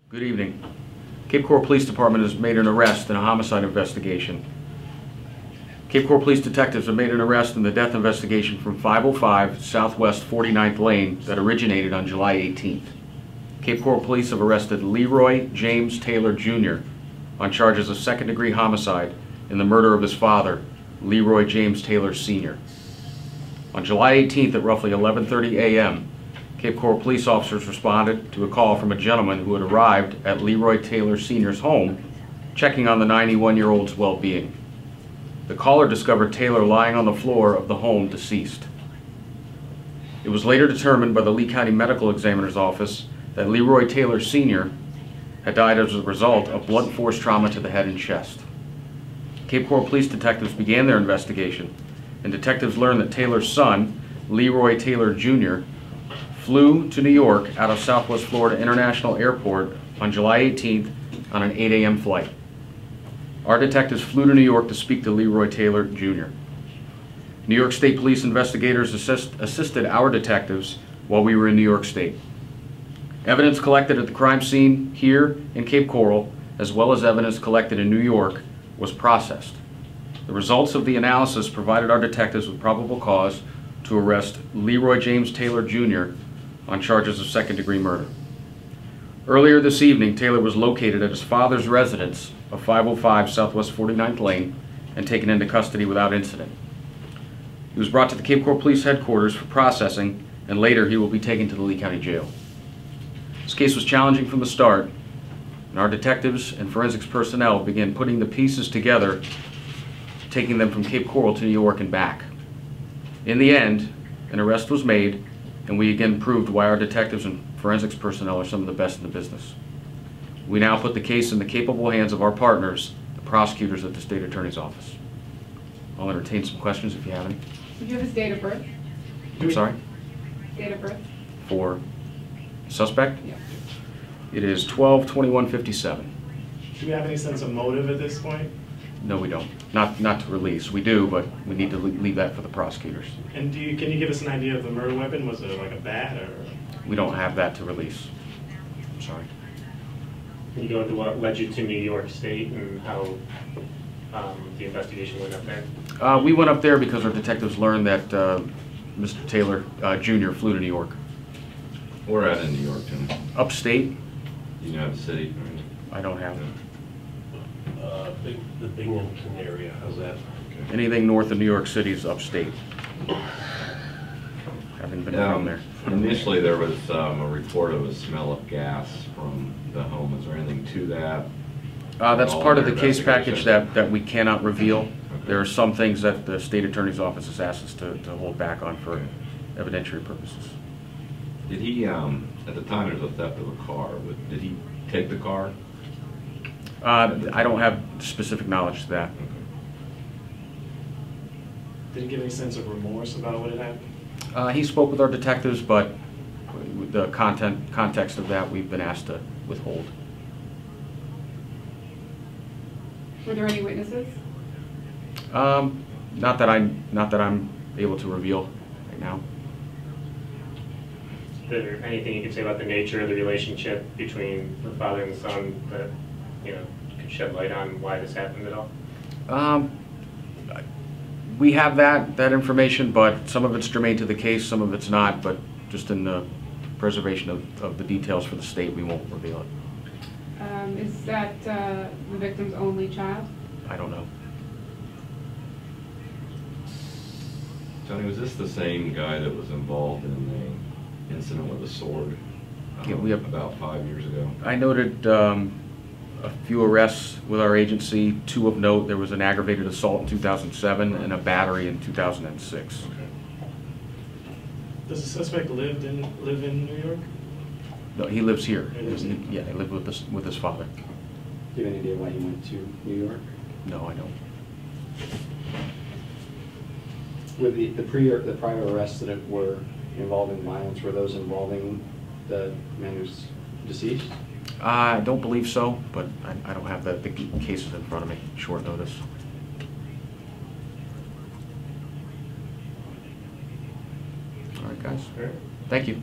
Good evening. Cape Coral Police Department has made an arrest in a homicide investigation. Cape Coral Police detectives have made an arrest in the death investigation from 505 Southwest 49th Lane that originated on July 18th. Cape Coral Police have arrested Leroy James Taylor Jr. on charges of second-degree homicide in the murder of his father, Leroy James Taylor Sr. On July 18th at roughly 11:30 a.m., Cape Coral police officers responded to a call from a gentleman who had arrived at Leroy Taylor Sr.'s home, checking on the 91-year-old's well-being. The caller discovered Taylor lying on the floor of the home deceased. It was later determined by the Lee County Medical Examiner's Office that Leroy Taylor Sr. had died as a result of blunt force trauma to the head and chest. Cape Coral police detectives began their investigation, and detectives learned that Taylor's son, Leroy Taylor Jr., flew to New York out of Southwest Florida International Airport on July 18th on an 8 a.m. flight. Our detectives flew to New York to speak to Leroy Taylor Jr. New York State Police investigators assisted our detectives while we were in New York State. Evidence collected at the crime scene here in Cape Coral, as well as evidence collected in New York, was processed. The results of the analysis provided our detectives with probable cause to arrest Leroy James Taylor Jr. on charges of second-degree murder. Earlier this evening, Taylor was located at his father's residence of 505 Southwest 49th Lane and taken into custody without incident. He was brought to the Cape Coral Police Headquarters for processing, and later he will be taken to the Lee County Jail. This case was challenging from the start, and our detectives and forensics personnel began putting the pieces together, taking them from Cape Coral to New York and back. In the end, an arrest was made, and we again proved why our detectives and forensics personnel are some of the best in the business. We now put the case in the capable hands of our partners, the prosecutors at the State Attorney's Office. I'll entertain some questions if you have any. Do you have his date of birth? I'm sorry? Date of birth? For suspect? Yeah. It is 12/21/57. Do we have any sense of motive at this point? No, we don't. Not to release. We do, but we need to leave that for the prosecutors. And can you give us an idea of the murder weapon? Was it like a bat or? We don't have that to release. I'm sorry. Can you go into what led you to New York State and how the investigation went up there? We went up there because our detectives learned that Mr. Taylor Jr. flew to New York. We're at in New York, Jimmy. Upstate? You know the city? I don't have it. The Binghamton area, how's that? Okay. Anything north of New York City is upstate. Having been around there. Initially, there was a report of a smell of gas from the home. Is there anything to that? That's All part of the their case package investigation? that we cannot reveal. Okay. There are some things that the State Attorney's Office has asked us to hold back on for evidentiary purposes. Did he, at the time there was a theft of a car, did he take the car? I don't have specific knowledge to that. Okay. Did he give any sense of remorse about what had happened? He spoke with our detectives, but with the context of that, we've been asked to withhold. Were there any witnesses? Not that I'm able to reveal right now. Is there anything you could say about the nature of the relationship between the father and the son that, you know, could shed light on why this happened at all? We have that information, but some of it's germane to the case, some of it's not, but just in the preservation of the details for the state, we won't reveal it. Is that the victim's only child? I don't know. Tony, was this the same guy that was involved in the incident with a sword Yeah, we have about 5 years ago? I noted a few arrests with our agency, 2 of note. There was an aggravated assault in 2007 and a battery in 2006. Okay. Does the suspect live in New York? No, he lives here. He lives here? Yeah, he lived with his father. Do you have any idea why he went to New York? No, I don't. With the prior arrests that were involving violence, were those involving the man who's deceased? I don't believe so, but I don't have the cases in front of me. Short notice. All right, guys. All right. Thank you.